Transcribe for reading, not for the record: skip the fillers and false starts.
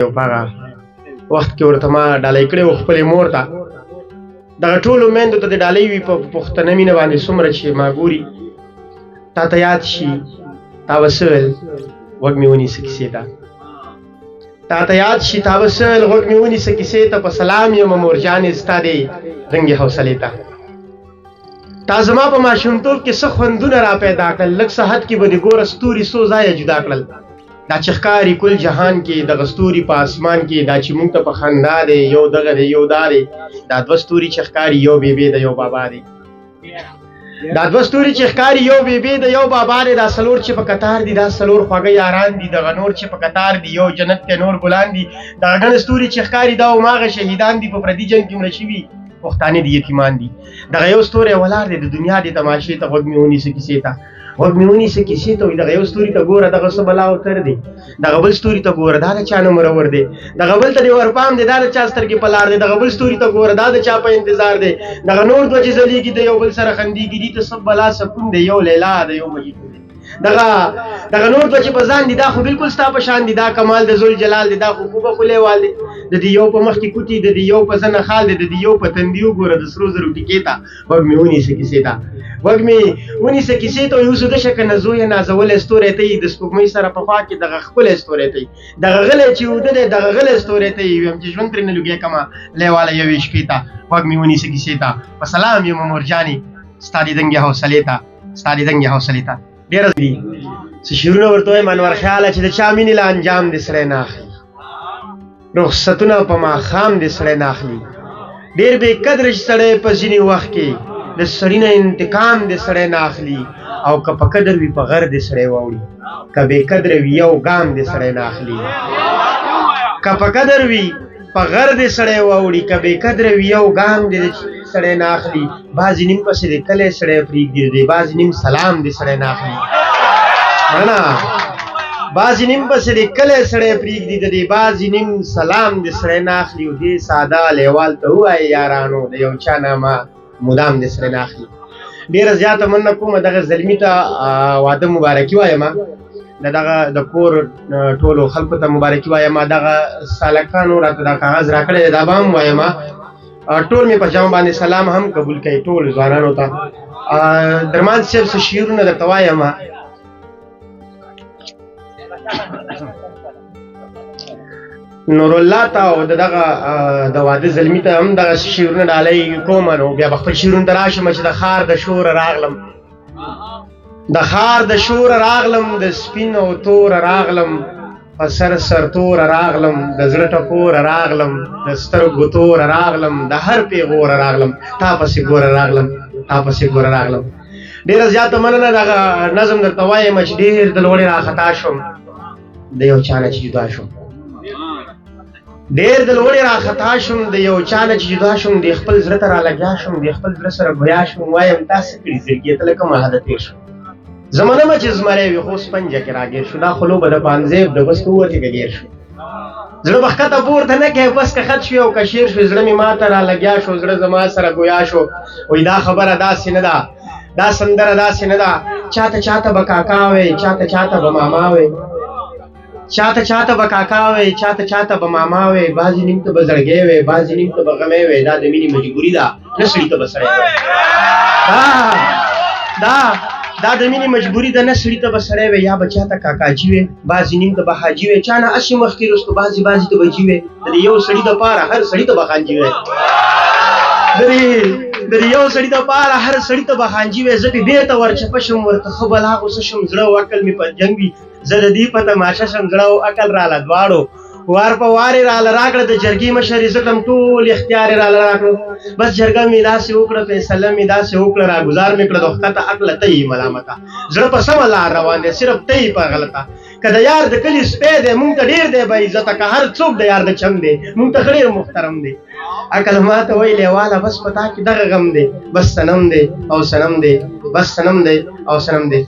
هغه وخت کې ورته ما ډالۍ کړې وه خپلې مور ته. دغه ټولو میندو ته د ډالۍ وي په پښتنه مینه باندې څومره چې ما ګوري. تا ته یاد شي تا به څه ویل غوږ مې ونیسه کیسې ته. تا ته یاد شي تا به څه ویل غوږ مې ونیسه کیسې ته. په سلام یمه مورجانې ستا دې رنګې حوصلې ته. تا زما په ماشومتوب کې څه خوندونه را پیدا کړل. لږ څه حد کې به دې ګوره ستوري څو ځایه جدا کړل. دا چې ښکاري کل جهان کې دغه ستوري په اسمان کې دا چې موږ ته په خندا دی یو دغه دی یو دا دی. دا دوه ستوري چې ښکاري یو بیبي دی یو بابا دی. دا دوه ستوري چې ښکاري یو بیبي دی یو بابا دی. دا څلور چې په قطار دي دا څلور خواږه یاران دي. دغه نور چې په قطار دي یو جنت دی نور ګلان دي. دغه ګڼ ستوري چې ښکاري دا هماغه شهیدان دي په پردي جنګ کې مړه شوي پښتانه دي یتیمان دي. دغه یو ستوری ولاړ دی د دنیا د تماشې ته غوږ مې ونیسه کیسې ته. غوږ مې ونیسه کیسې ته وایي دغه یو ستوري ته ګوره دغه څه بلا اوتر دی. دغه بل ستوري ته ګوره دا د چا نه مرور دی. دغه بل ته دې ورپام دی دا د چا سترګې په لار دی. دغه بل ستوري ته ګوره دا د چا په انتظار دی. دغه نور دوه چې ځلیږي د یو بل سره خندېږي دي ته سب بلا سکون دی یو لیلا د یو مجید دی. دغه نور دوه چې په ځان دي دا خو بالکل ستا په شان دي. دا کمال د ذوالجلال دی. دا خو خوبه خو لیوال دی. د دې یو په مخ کې کوټي د دې یو په زنه خال دی. د دې یو په تندي وګوره د سرو زرو ټیکې ته. غوږ مې ونیسه کیسې ته. غوږ مې ونیسه کیسې ته. یو سوده شه که نه زویه نازولی ستوری ته یي. د سپوږمۍ سره په خوا کې دغه ښکلی ستوری ته یي. دغه غلی چې اوده دی دغه غلی ستوری ته یي. ویم چې ژوند ترې نه لوګی کړمه لیواله یوې شپې ته. غوږ مې ونیسه کیسې ته. په سلام یمه مورجانې ستا دې دنګې حوصلې ته. ستا دې دنګې حوصلې ته. ډېره دي څه شعرونه ورته وایم انور خیاله چې د چا مینې له انجام دې سړی نه اخلي. رخصتونه په ماښام دې سړی نه اخلي. ډېر بې قدره چې سړی په ځینې وخت کې د سړي نه انتقام دې سړی نه اخلي. او که په قدر وي په غر دې سړی واوړي. که بې قدره وي یو ګام دې سړی نه اخلي. که په قدر وي په غر دې سړی واوړي. که بې قدره وي یو ګام دې سړی نه اخلي. بعضې نیم پسې دې کلی سړی پرېږدي دی. بعضې نیم سلام دې سړی نه اخلي. نه بعضې نیم پسې دې کلی سړی پرېږدي د دې بعضې نیم سلام دې سړی نه اخلي. او دې ساده لیوال ته ووایه یارانو د یو چا نه ما مدام دې سړی نه اخلي. ډېره زیاته مننه کومه دغه زلمي ته واده مبارکي وایم. دغه د کور ټولو خلکو ته مبارکي وایم. دغه سالکانو راته دا کاغذ راکړی دی دا به هم وایم. ټول مې په جمع باندې سلام هم قبول کوي ټول ځوانانو ته. درمان صاحب څه شعرونه درته وایم. نور الله ته او دغه د واده زلمي ته هم دغه شعرونه ډالۍ کوم. نو بیا به خپل شعرونو ته راشم چې د ښار د شوره راغلم. د ښار د شوره راغلم د سپین او توره راغلم. په سر سرتوره راغلم د زړه ټکوره راغلم. د سترګو توره راغلم د هر پیغوره راغلم. تا پسې ګوره راغلم تا پسې ګوره راغلم. ډېره زیاته مننه. دغه نظم درته وایم چې ډېر د لوړې راخطا شوم د یو چا نه چې جدا شوم. ډېر د لوړې راخطا شوم د یو چا نه چې جدا شوم. د خپل زړه ته رالګیا شوم د خپل زړه سره ګویا شوم. وایم تا څه کړي زړګي ته له کومه حده تېر شوم. زمانه مه چې زمری وي خو سپنجه کې راګیر شو. دا خو لوبه د پانزیب د بس که ووتې که ګیر شو. زړه به ښکته پورته نه کوې بس که خط شوې او که شیر شوې. زړه مې ما ته رالګیا شو زړه زما سره ګویا شو. وایي دا خبره داسې نه ده دا سندره داسې نه ده. چاته چاته به کاکا وی چاته چاته به ماما وی. چاته چاته به کاکا وی چاته چاته به ماما وی. بعضې نیم ته به زړګی وی بعضې نیم ته به غمی وی. دا د مینې مجبوري ده نه سړي ته به سړی وی. دا د مینې مجبوري ده نه سړي ته به سړی وی. یا به چاته کاکاجي وی بعضې نیم ته به حاجي وی. چا نه هسې مخکې رستو بعضې ته بجي وی. د یو سړي دپاره هر سړي ته به خانجي وی. د یو سړي دپاره هر سړي ته به خانجي وی. زه پې بېرته ورچپه شم ورته ښه بلا غوسه شم. زړه او عقل مې په جنګ وي. زه د دې په تماشه شم زړه او عقل راله دواړو وار په وار یې راله راکړه. د جرګې مشر یې زه کړم ټول اختیار یې راله راکړو. بس جرګه مې داسې وکړه فیصله مې داسې وکړه راګزار مې کړه د ښکته عقله ته یې ملامته. زړه په سمه لار روان دی صرف ته یې په غلطه. که د یار د کلي سپی دی مونږ ته ډېر دی باعزته. که هر څوک د یار د چم دی مونږ ته ډېر محترم دی. عقل ما ته وایي لیواله بس په تا کې دغه غم دی. بس صنم دی او صنم دی بس صنم دی او صنم دی.